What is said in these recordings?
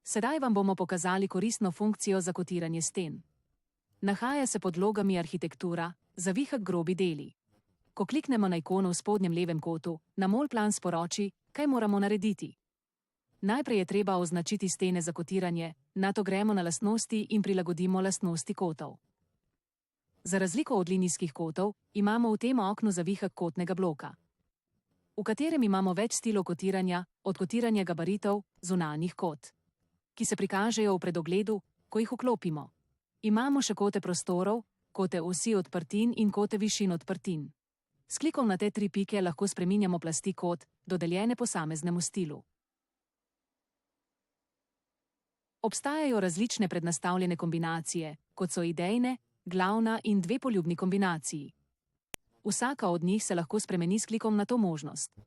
Sedaj vam bomo pokazali koristno funkcijo za kotiranje sten. Nahaja se pod logami arhitektura, zavihek grobi deli. Ko kliknemo na ikono v spodnjem levem kotu, nam Allplan sporoči, kaj moramo narediti. Najprej je treba označiti stene za kotiranje, nato gremo na lastnosti in prilagodimo lastnosti kotov. Za razliko od linijskih kotov, imamo v tem oknu zavihek kotnega bloka, v katerem imamo več stilov kotiranja, od kotiranja gabaritov, zunanjih kot, ki se prikažejo v predogledu, ko jih vklopimo. Imamo še kote prostorov, kote osi odprtin in kote višin odprtin. S klikom na te 3 pike lahko spreminjamo plasti kot, dodeljene posameznemu stilu. Obstajajo različne prednastavljene kombinacije, kot so idejne, glavna in 2 poljubni kombinaciji. Vsaka od njih se lahko spremeni s klikom na to možnost.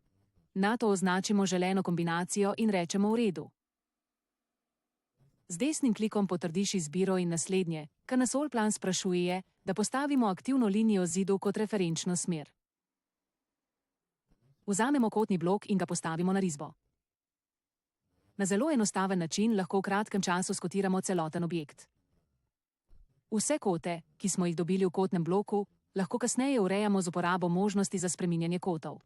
Nato označimo želeno kombinacijo in rečemo v redu. Z desnim klikom potrdiš izbiro in naslednje, kar nas Allplan sprašuje, da postavimo aktivno linijo zidu kot referenčno smer. Vzamemo kotni blok in ga postavimo na risbo. Na zelo enostaven način lahko v kratkem času skotiramo celoten objekt. Vse kote, ki smo jih dobili v kotnem bloku, lahko kasneje urejamo z uporabo možnosti za spreminjanje kotov.